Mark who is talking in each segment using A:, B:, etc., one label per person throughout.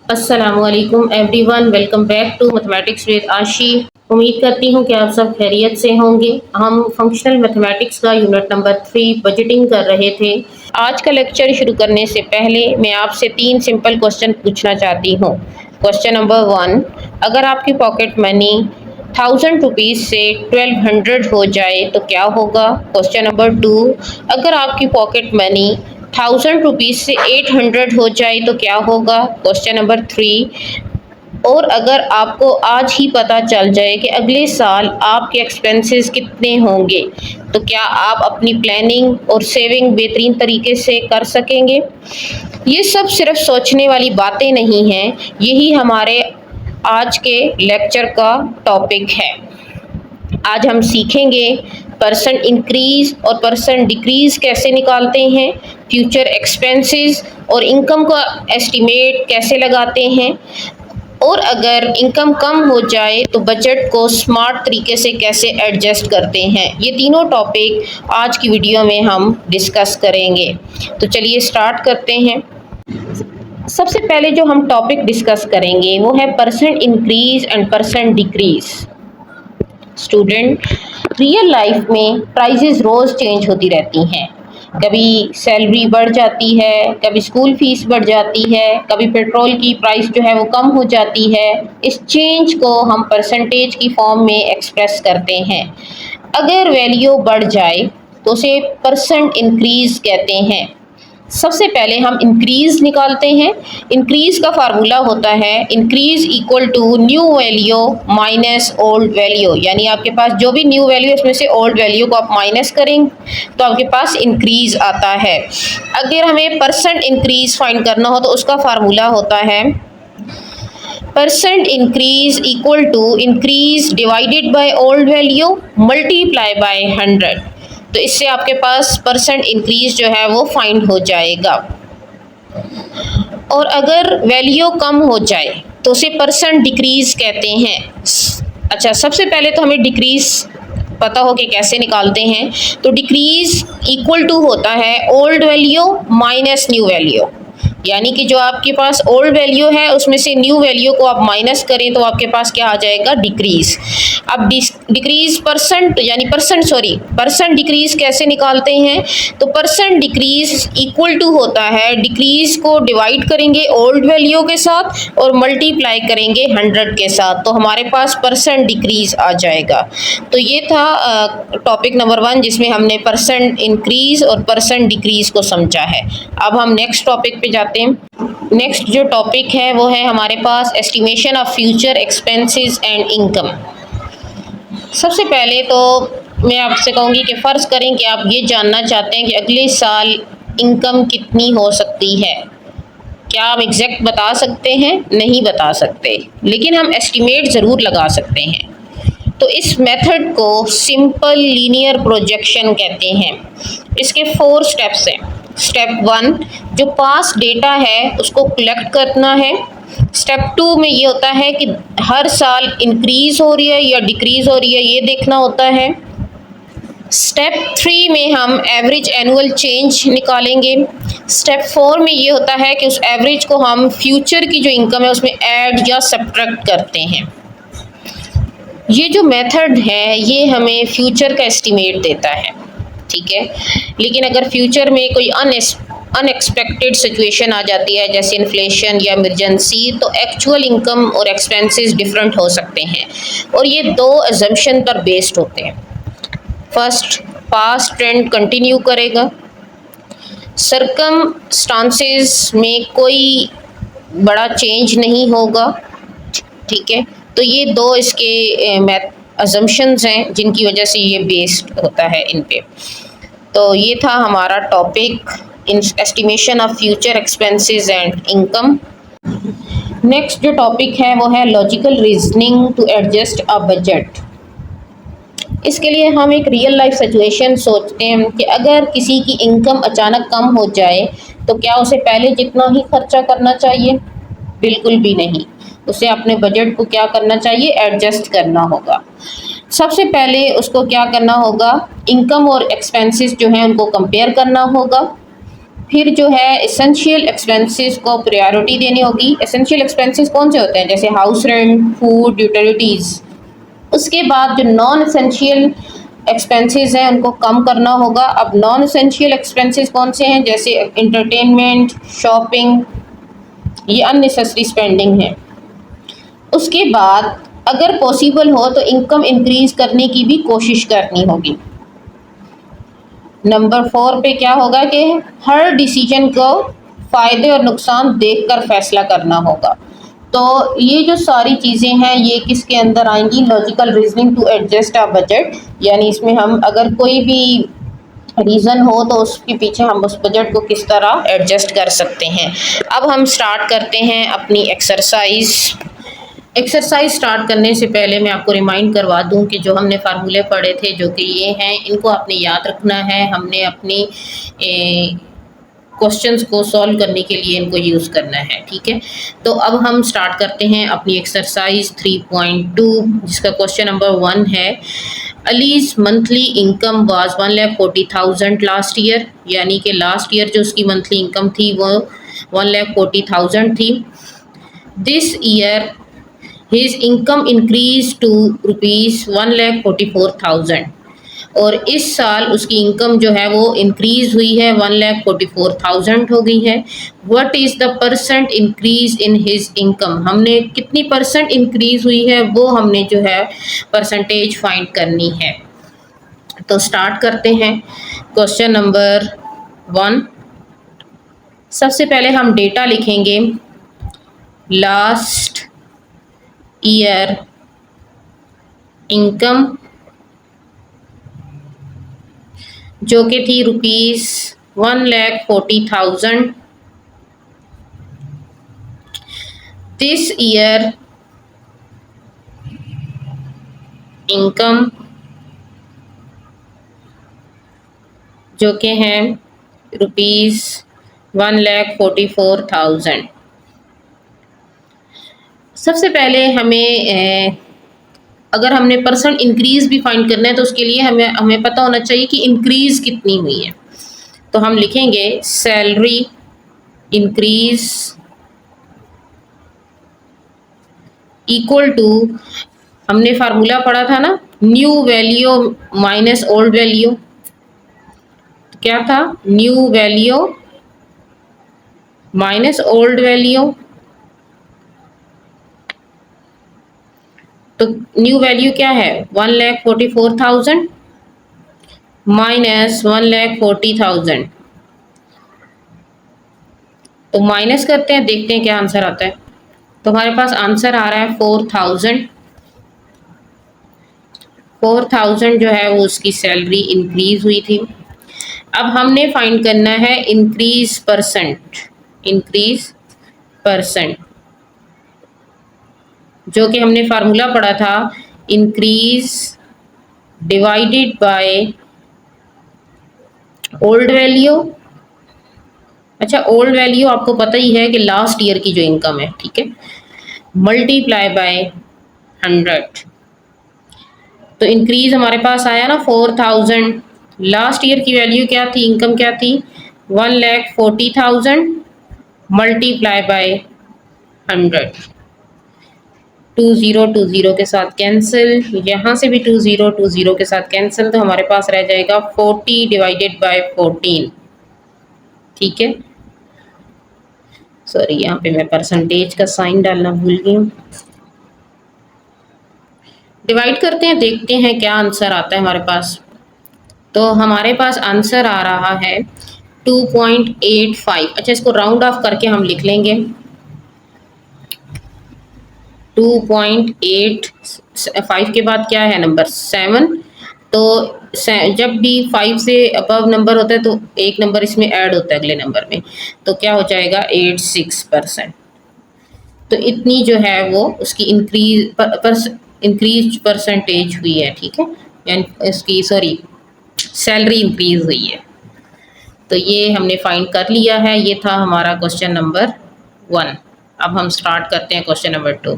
A: अस्सलामुअलैकुम everyone, welcome back to mathematics with Ashi. उम्मीद करती हूँ कि आप सब खैरियत से होंगे। हम फंक्शनल मैथमेटिक्स का यूनिट नंबर 3 बजटिंग कर रहे थे। आज का लेक्चर शुरू करने से पहले मैं आपसे 3 सिंपल क्वेश्चन पूछना चाहती हूँ। क्वेश्चन नंबर 1, अगर आपकी पॉकेट मनी 1000 रुपीज़ से 1200 हो जाए तो क्या होगा। क्वेश्चन नंबर 2, अगर आपकी पॉकेट मनी 1000 रुपीज़ से 800 हो जाए तो क्या होगा। क्वेश्चन नंबर 3, और अगर आपको आज ही पता चल जाए कि अगले साल आपके एक्सपेंसेस कितने होंगे तो क्या आप अपनी प्लानिंग और सेविंग बेहतरीन तरीके से कर सकेंगे। ये सब सिर्फ सोचने वाली बातें नहीं हैं, यही हमारे आज के लेक्चर का टॉपिक है। आज हम सीखेंगे परसेंट इंक्रीज और परसेंट डिक्रीज कैसे निकालते हैं, फ्यूचर एक्सपेंसेस और इनकम का एस्टिमेट कैसे लगाते हैं, और अगर इनकम कम हो जाए तो बजट को स्मार्ट तरीके से कैसे एडजस्ट करते हैं। ये तीनों टॉपिक आज की वीडियो में हम डिस्कस करेंगे। तो चलिए स्टार्ट करते हैं। सबसे पहले जो हम टॉपिक डिस्कस करेंगे वो है percent increase and percent decrease. Student, real life में प्राइसेस रोज़ चेंज होती रहती हैं। कभी सैलरी बढ़ जाती है, कभी स्कूल फीस बढ़ जाती है, कभी पेट्रोल की प्राइस जो है वो कम हो जाती है। इस चेंज को हम परसेंटेज की फॉर्म में एक्सप्रेस करते हैं। अगर वैल्यू बढ़ जाए तो उसे परसेंट इंक्रीज कहते हैं। सबसे पहले हम इंक्रीज निकालते हैं। इंक्रीज का फार्मूला होता है increase equal to new value minus old value, यानी आपके पास जो भी न्यू वैल्यू उसमें से ओल्ड वैल्यू को आप माइनस करेंगे तो आपके पास इंक्रीज आता है। अगर हमें परसेंट इंक्रीज फाइंड करना हो तो उसका फार्मूला होता है percent increase equal to increase divided by old value multiply by 100। तो इससे आपके पास परसेंट इंक्रीज जो है वो फाइंड हो जाएगा। और अगर वैल्यू कम हो जाए तो उसे परसेंट डिक्रीज कहते हैं। अच्छा, सबसे पहले तो हमें डिक्रीज पता हो कि कैसे निकालते हैं। तो डिक्रीज इक्वल टू होता है old value minus new value, यानी कि जो आपके पास ओल्ड वैल्यू है उसमें से न्यू वैल्यू को आप माइनस करें तो आपके पास क्या आ जाएगा, डिक्रीज। अब डिक्रीज परसेंट यानी परसेंट डिक्रीज कैसे निकालते हैं। तो परसेंट डिक्रीज इक्वल टू होता है डिक्रीज को डिवाइड करेंगे ओल्ड वैल्यू के साथ और मल्टीप्लाई करेंगे 100 के साथ, तो हमारे पास परसेंट डिक्रीज आ जाएगा। तो ये था टॉपिक नंबर 1 जिसमें हमने परसेंट इंक्रीज और परसेंट डिक्रीज को समझा है। अब हम नेक्स्ट टॉपिक पे जाते हैं। नेक्स्ट जो टॉपिक है वो है हमारे पास estimation of future expenses and income. सबसे पहले तो मैं आपसे कहूँगी कि फ़र्ज़ करें कि आप ये जानना चाहते हैं कि अगले साल इनकम कितनी हो सकती है। क्या हम एग्जैक्ट बता सकते हैं? नहीं बता सकते, लेकिन हम एस्टिमेट ज़रूर लगा सकते हैं। तो इस मेथड को सिंपल लीनियर प्रोजेक्शन कहते हैं। इसके 4 स्टेप्स हैं। स्टेप 1 जो पास्ट डेटा है उसको कलेक्ट करना है। स्टेप 2 में ये होता है कि हर साल इंक्रीज हो रही है या डिक्रीज हो रही है, ये देखना होता है। स्टेप 3 में हम एवरेज एनुअल चेंज निकालेंगे। स्टेप 4 में ये होता है कि उस एवरेज को हम फ्यूचर की जो इनकम है उसमें ऐड या सब्ट्रैक्ट करते हैं। ये जो मेथड है ये हमें फ्यूचर का एस्टिमेट देता है, ठीक है। लेकिन अगर फ्यूचर में कोई अनएक्सपेक्टेड सिचुएशन आ जाती है जैसे इन्फ्लेशन या इमरजेंसी, तो एक्चुअल इनकम और एक्सपेंसेस डिफरेंट हो सकते हैं और ये 2 अजम्पशन पर बेस्ड होते हैं। फर्स्ट, पास्ट ट्रेंड कंटिन्यू करेगा, सर्कमस्टांसेस में कोई बड़ा चेंज नहीं होगा, ठीक है। तो ये 2 इसके अजम्पशंस हैं जिनकी वजह से ये बेस्ड होता है इन पे। तो ये था हमारा topic estimation of future expenses and income. Next जो टॉपिक है वो है logical reasoning to adjust a budget. इसके लिए हम एक रियल लाइफ सिचुएशन सोचते हैं कि अगर किसी की इनकम अचानक कम हो जाए तो क्या उसे पहले जितना ही खर्चा करना चाहिए? बिल्कुल भी नहीं। उसे अपने बजट को क्या करना चाहिए, एडजस्ट करना होगा। सबसे पहले उसको क्या करना होगा, इनकम और एक्सपेंसेस जो हैं उनको कंपेयर करना होगा। फिर जो है एसेंशियल एक्सपेंसेस को प्रायोरिटी देनी होगी। एसेंशियल एक्सपेंसेस कौन से होते हैं, जैसे हाउस रेंट, फूड, यूटिलिटीज़। उसके बाद जो नॉन एसेंशियल एक्सपेंसेस हैं उनको कम करना होगा। अब नॉन एसेंशियल एक्सपेंसेस कौन से हैं, जैसे इंटरटेनमेंट, शॉपिंग, ये अननेसेसरी स्पेंडिंग है। उसके बाद अगर पॉसिबल हो तो इनकम इंक्रीज करने की भी कोशिश करनी होगी। नंबर 4 पे क्या होगा कि हर डिसीजन को फ़ायदे और नुकसान देखकर फैसला करना होगा। तो ये जो सारी चीज़ें हैं ये किसके अंदर आएंगी, logical reasoning to adjust a budget. यानी इसमें हम अगर कोई भी रीज़न हो तो उसके पीछे हम उस बजट को किस तरह एडजस्ट कर सकते हैं। अब हम स्टार्ट करते हैं अपनी एक्सरसाइज स्टार्ट करने से पहले मैं आपको रिमाइंड करवा दूं कि जो हमने फार्मूले पढ़े थे जो कि ये हैं, इनको आपने याद रखना है। हमने अपनी क्वेश्चंस को सॉल्व करने के लिए इनको यूज़ करना है, ठीक है। तो अब हम स्टार्ट करते हैं अपनी एक्सरसाइज 3.2 जिसका क्वेश्चन नंबर 1 है। Allies monthly income was 1,40,000 last year, यानी कि लास्ट ईयर जो उसकी मंथली इनकम थी वो 1,40,000 थी। This year his income increase to ₹1,44,000 और इस साल उसकी इनकम जो है वो इंक्रीज हुई है, 1,44,000 हो गई है। What is the percent increase in his income, हमने कितनी परसेंट इंक्रीज हुई है वो हमने जो है परसेंटेज फाइंड करनी है। तो स्टार्ट करते हैं क्वेश्चन नंबर 1। सबसे पहले हम डेटा लिखेंगे, लास्ट ईयर इनकम जो कि थी ₹1,40,000। दिस ईयर इनकम जो कि हैं ₹1,44,000। सबसे पहले हमें अगर हमने परसेंट इंक्रीज भी फाइंड करना है तो उसके लिए हमें पता होना चाहिए कि इंक्रीज कितनी हुई है। तो हम लिखेंगे सैलरी इंक्रीज इक्वल टू, हमने फार्मूला पढ़ा था ना, new value minus old value. क्या था, new value minus old value. तो न्यू वैल्यू क्या है, 1,44,000 माइनस 1,40,000। तो माइनस करते हैं, देखते हैं क्या आंसर आता है। तो हमारे पास आंसर आ रहा है 4,000। 4,000 जो है वो उसकी सैलरी इंक्रीज हुई थी। अब हमने फाइंड करना है इंक्रीज परसेंट, जो कि हमने फार्मूला पढ़ा था, increase divided by old value. अच्छा, ओल्ड वैल्यू आपको पता ही है कि लास्ट ईयर की जो इनकम है, ठीक है, मल्टीप्लाई बाय 100। तो इंक्रीज हमारे पास आया ना 4,000। लास्ट ईयर की वैल्यू क्या थी, इनकम क्या थी, 1,40,000 मल्टीप्लाई बाय 100। 20 के साथ कैंसिल, यहाँ से भी 20 के साथ कैंसिल, तो हमारे पास रह जाएगा 40 डिवाइडेड बाय 14, ठीक है। सॉरी, यहाँ पे मैं परसेंटेज का साइन डालना भूल गई हूँ। डिवाइड करते हैं, देखते हैं क्या आंसर आता है हमारे पास। तो हमारे पास आंसर आ रहा है 2.85। अच्छा, इसको राउंड ऑफ करके हम लिख लेंगे 2.85 के बाद क्या है नंबर 7। तो जब भी 5 से अबव नंबर होता है तो एक नंबर इसमें ऐड होता है अगले नंबर में, तो क्या हो जाएगा 86%। तो इतनी जो है वो उसकी इंक्रीज परसेंटेज हुई है, ठीक है, यानी इसकी सैलरी इंक्रीज हुई है। तो ये हमने फाइंड कर लिया है। ये था हमारा क्वेश्चन नंबर 1। अब हम स्टार्ट करते हैं क्वेश्चन नंबर 2।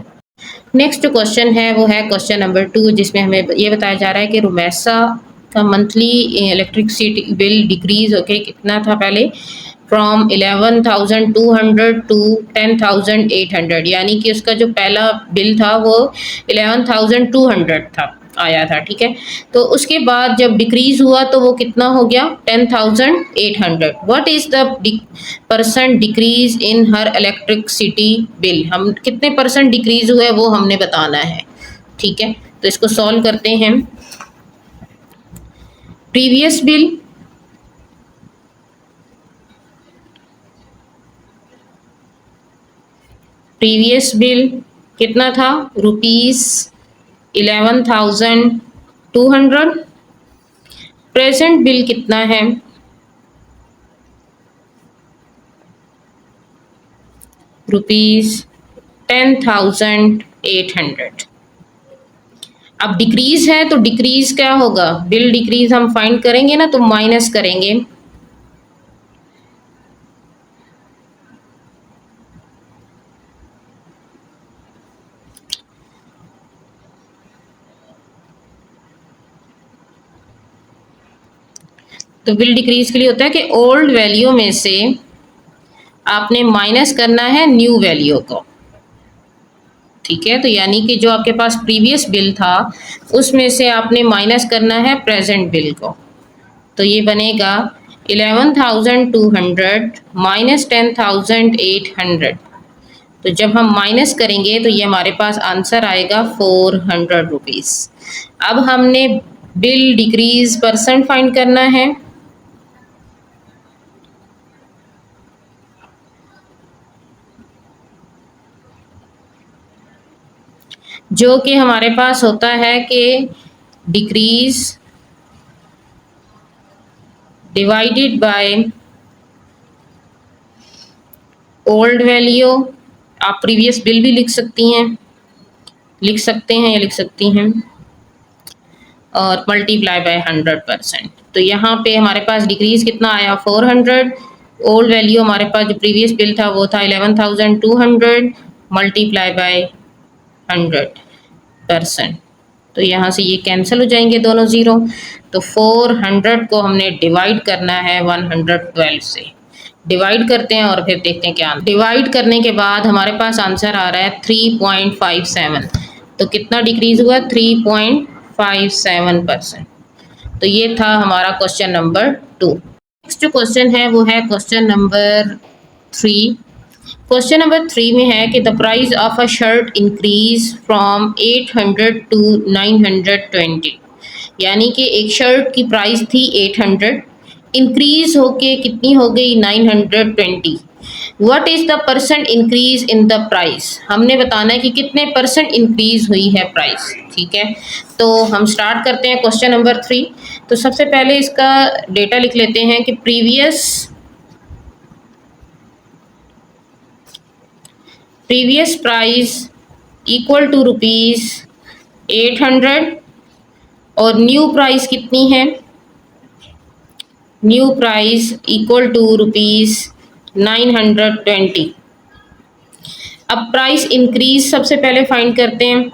A: नेक्स्ट क्वेश्चन है वो है क्वेश्चन नंबर 2, जिसमें हमें ये बताया जा रहा है कि रुमैसा का मंथली इलेक्ट्रिसिटी बिल डिक्रीज होके कितना था, पहले फ्रॉम 11,200 टू 10,800, यानी कि उसका जो पहला बिल था वो 11,200 था आया था, ठीक है। तो उसके बाद जब डिक्रीज हुआ तो वो कितना हो गया, 10,800। What is the percent decrease in her electricity bill, हम कितने परसेंट डिक्रीज हुए वो हमने बताना है, ठीक है। तो इसको सॉल्व करते हैं। प्रीवियस बिल कितना था, ₹11,200। प्रेजेंट बिल कितना है, ₹10,800। अब डिक्रीज है तो डिक्रीज क्या होगा, बिल डिक्रीज हम फाइंड करेंगे ना, तो माइनस करेंगे। तो बिल डिक्रीज के लिए होता है कि ओल्ड वैल्यू में से आपने माइनस करना है न्यू वैल्यू को, ठीक है। तो यानी कि जो आपके पास प्रीवियस बिल था उसमें से आपने माइनस करना है प्रेजेंट बिल को। तो ये बनेगा 11,200 माइनस 10,800। तो जब हम माइनस करेंगे तो ये हमारे पास आंसर आएगा 400 रुपीज़। अब हमने बिल डिक्रीज परसेंट फाइंड करना है। जो कि हमारे पास होता है कि decrease divided by old value. आप प्रीवियस बिल भी लिख सकती हैं, लिख सकते हैं या लिख सकती हैं, और मल्टीप्लाई बाय 100%। तो यहाँ पे हमारे पास डिक्रीज कितना आया, 400। ओल्ड वैल्यू हमारे पास जो प्रीवियस बिल था वो था 11,200 मल्टीप्लाई बाय 100%। तो यहाँ से ये कैंसिल हो जाएंगे दोनों ज़ीरो। तो 400 को हमने डिवाइड करना है 112 से। डिवाइड करते हैं और फिर देखते हैं क्या। डिवाइड करने के बाद हमारे पास आंसर आ रहा है 3.57। तो कितना डिक्रीज हुआ, 3.57%। तो ये था हमारा क्वेश्चन नंबर 2। नेक्स्ट जो क्वेश्चन है वो है क्वेश्चन नंबर 3। क्वेश्चन नंबर 3 में है कि the price of a shirt increase from 800 to 920, यानी कि एक शर्ट की प्राइस थी 800, इंक्रीज होके कितनी हो गई 920। What is the percent increase in the price, हमने बताना है कि कितने परसेंट इंक्रीज हुई है प्राइस, ठीक है। तो हम स्टार्ट करते हैं क्वेश्चन नंबर 3। तो सबसे पहले इसका डेटा लिख लेते हैं कि प्रीवियस प्राइस इक्वल टू ₹800 और न्यू प्राइस कितनी है, न्यू प्राइस इक्वल टू ₹920। अब प्राइस इंक्रीज सबसे पहले फाइंड करते हैं,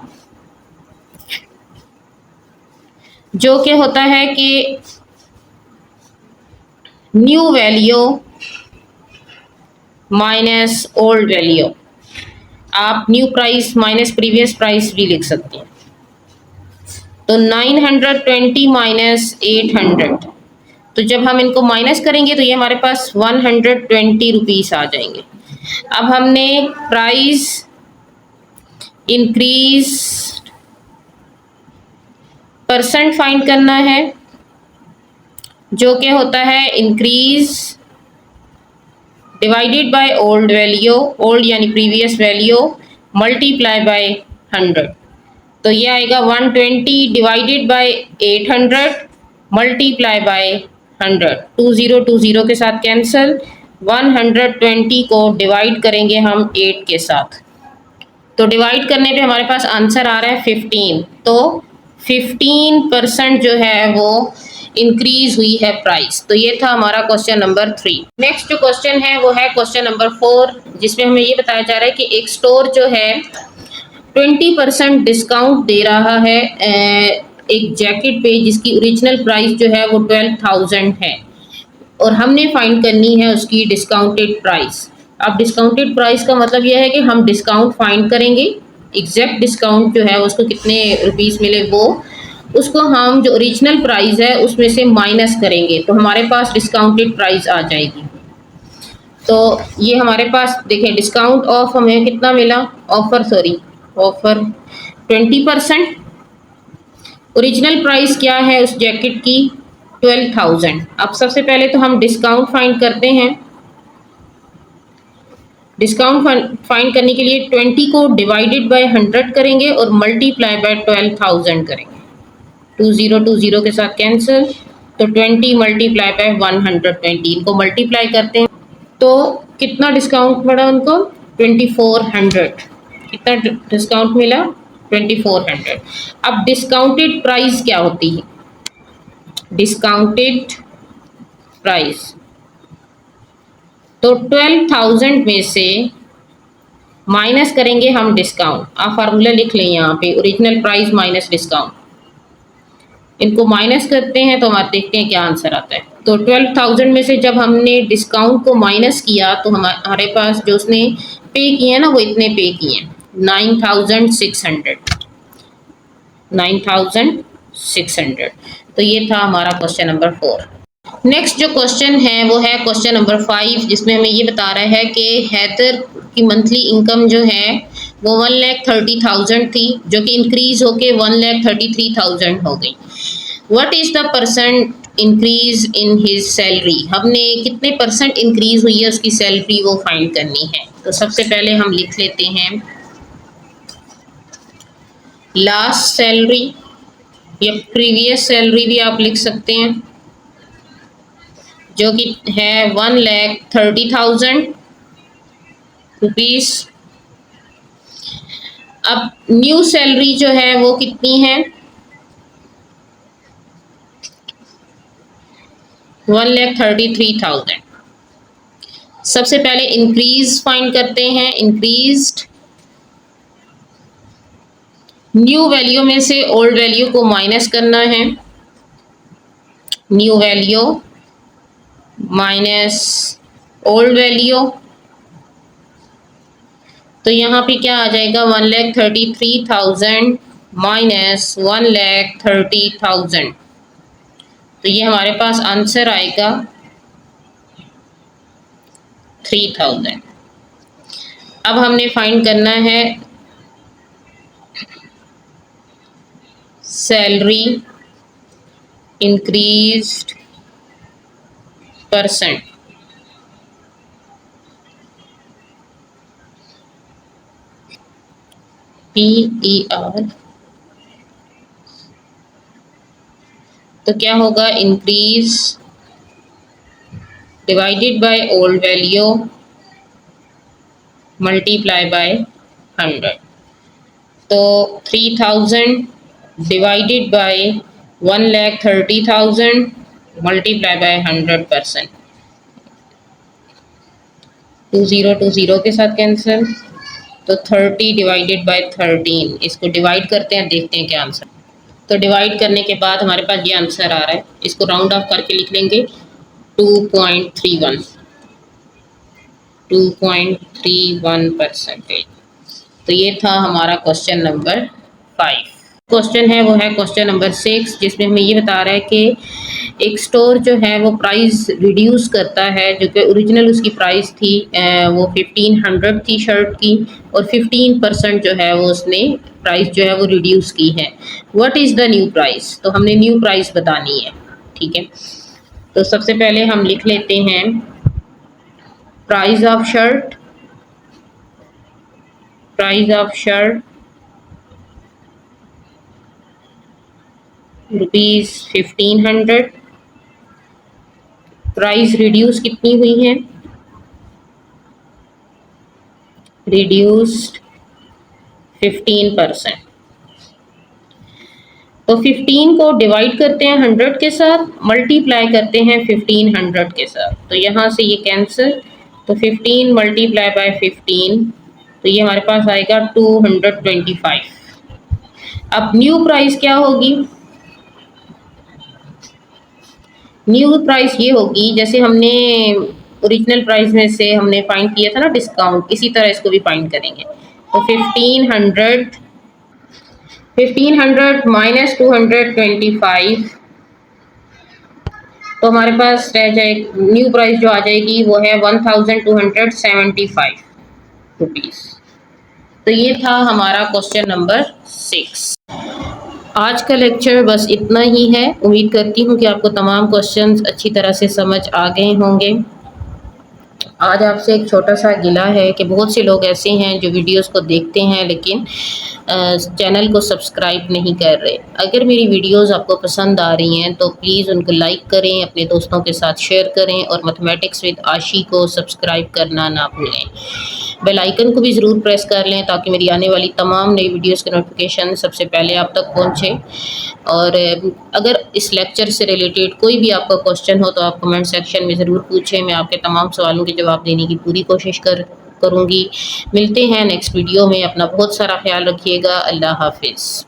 A: जो कि होता है कि new value minus old value. आप new price minus previous price भी लिख सकते हैं। तो 920 माइनस 800, तो जब हम इनको माइनस करेंगे तो ये हमारे पास 120 रुपीस आ जाएंगे। अब हमने प्राइस इंक्रीज परसेंट फाइंड करना है, जो कि होता है increase divided by old value, old यानी प्रीवियस वैल्यू मल्टीप्लाई बाय 100। तो ये आएगा 120 डिवाइडेड बाय 800 मल्टीप्लाई बाय 100। 20 के साथ कैंसिल, 120 को डिवाइड करेंगे हम 8 के साथ। तो डिवाइड करने पे हमारे पास आंसर आ रहा है 15। तो 15% जो है वो इंक्रीज हुई है प्राइस। तो ये था हमारा क्वेश्चन नंबर 3। नेक्स्ट जो क्वेश्चन है वो है क्वेश्चन नंबर 4, जिसमें हमें ये बताया जा रहा है कि एक स्टोर जो है 20% डिस्काउंट दे रहा है एक जैकेट पे, जिसकी ओरिजिनल प्राइस जो है वो 12,000 है। और हमने फाइंड करनी है उसकी डिस्काउंटेड प्राइस। अब डिस्काउंटेड प्राइस का मतलब यह है कि हम डिस्काउंट फाइंड करेंगे, एग्जैक्ट डिस्काउंट जो है उसको कितने रुपीस मिले वो, उसको हम जो ओरिजिनल प्राइस है उसमें से माइनस करेंगे तो हमारे पास डिस्काउंटेड प्राइस आ जाएगी। तो ये हमारे पास देखें डिस्काउंट ऑफ हमें कितना मिला, ऑफर 20%। ओरिजिनल प्राइस क्या है उस जैकेट की, 12,000। अब सबसे पहले तो हम डिस्काउंट फाइंड करते हैं। डिस्काउंट फाइंड करने के लिए 20 को डिवाइडेड बाय 100 करेंगे और मल्टीप्लाई बाय 12,000 करेंगे। 20 के साथ कैंसिल, तो 20 मल्टीप्लाई बाय 120, इनको मल्टीप्लाई करते हैं तो कितना डिस्काउंट पड़ा उनको, 2400। कितना डिस्काउंट मिला, 2400। अब डिस्काउंटेड प्राइस क्या होती है, डिस्काउंटेड प्राइस तो 12,000 में से माइनस करेंगे हम डिस्काउंट। आप फार्मूला लिख लें यहाँ पे, ओरिजिनल प्राइस माइनस डिस्काउंट, इनको माइनस करते हैं तो हम देखते हैं क्या आंसर आता है। तो 12,000 में से जब हमने डिस्काउंट को माइनस किया तो हमारे पास जो उसने पे किए ना वो इतने पे किए, 9,600। 9,600। तो ये था हमारा क्वेश्चन नंबर 4। नेक्स्ट जो क्वेश्चन है वो है क्वेश्चन नंबर 5, जिसमें हमें ये बता रहा है कि हैदर की मंथली इनकम जो है वो 1,30,000 थी, जो कि इंक्रीज होके 1,33,000 हो गई। What is the percent increase in his salary, हमने कितने परसेंट इंक्रीज हुई है उसकी सैलरी वो फाइंड करनी है। तो सबसे पहले हम लिख लेते हैं लास्ट सैलरी या प्रीवियस सैलरी भी आप लिख सकते हैं, जो कि है 1,30,000 रुपीज। अब न्यू सैलरी जो है वो कितनी है, 1,33,000। सबसे पहले इंक्रीज फाइंड करते हैं, इंक्रीज्ड, न्यू वैल्यू में से ओल्ड वैल्यू को माइनस करना है, new value minus old value, तो यहाँ पे क्या आ जाएगा, 1,33,000 माइनस 1,30,000, तो ये हमारे पास आंसर आएगा 3,000। अब हमने फाइंड करना है सैलरी इंक्रीज्ड परसेंट, PER, तो क्या होगा, increase divided by old value multiply by 100, तो 3,000 डिवाइडेड बाय 1,30,000 मल्टीप्लाई बाय 100%, 20 के साथ कैंसिल, तो 30 डिवाइडेड बाय 13, इसको डिवाइड करते हैं, देखते हैं क्या आंसर। तो डिवाइड करने के बाद हमारे पास ये आंसर आ रहा है, इसको राउंड ऑफ करके लिख लेंगे 2.31, 2.31%। तो ये था हमारा क्वेश्चन नंबर 5। क्वेश्चन है वो है क्वेश्चन नंबर 6, जिसमें हमें ये बता रहा है कि एक स्टोर जो है वो प्राइस रिड्यूस करता है, जो कि ओरिजिनल उसकी प्राइस थी वो 1,500 थी शर्ट की, और 15% जो है वो उसने प्राइस जो है वो रिड्यूस की है। What is the new price, तो हमने न्यू प्राइस बतानी है, ठीक है। तो सबसे पहले हम लिख लेते हैं price of shirt, price of shirt ₹1,500, price reduce कितनी हुई है, रिड्यूस्ड 15%। तो 15 को डिवाइड करते हैं 100 के साथ, मल्टीप्लाई करते हैं 1,500 के साथ, तो यहाँ से ये कैंसिल, तो 15 मल्टीप्लाई बाय 15, तो ये हमारे पास आएगा 225। अब न्यू प्राइस क्या होगी, न्यू प्राइस ये होगी, जैसे हमने ओरिजिनल प्राइस में से हमने फाइंड किया था ना डिस्काउंट, इसी तरह इसको भी फाइंड करेंगे। तो 1500 माइनस 225, तो हमारे पास रह जाए न्यू प्राइस जो आ जाएगी वो है 1275 रुपीज़। तो ये था हमारा क्वेश्चन नंबर 6। आज का लेक्चर बस इतना ही है। उम्मीद करती हूँ कि आपको तमाम क्वेश्चंस अच्छी तरह से समझ आ गए होंगे। आज आपसे एक छोटा सा गिला है कि बहुत से लोग ऐसे हैं जो वीडियोस को देखते हैं लेकिन चैनल को सब्सक्राइब नहीं कर रहे। अगर मेरी वीडियोस आपको पसंद आ रही हैं तो प्लीज़ उनको लाइक करें, अपने दोस्तों के साथ शेयर करें और मैथमेटिक्स विद आशी को सब्सक्राइब करना ना भूलें। बेल आइकन को भी ज़रूर प्रेस कर लें ताकि मेरी आने वाली तमाम नई वीडियोस के नोटिफिकेशन सबसे पहले आप तक पहुँचे। और अगर इस लेक्चर से रिलेटेड कोई भी आपका क्वेश्चन हो तो आप कमेंट सेक्शन में ज़रूर पूछें। मैं आपके तमाम सवालों के जवाब देने की पूरी कोशिश करूँगी। मिलते हैं नेक्स्ट वीडियो में। अपना बहुत सारा ख्याल रखिएगा। अल्लाह हाफिज़।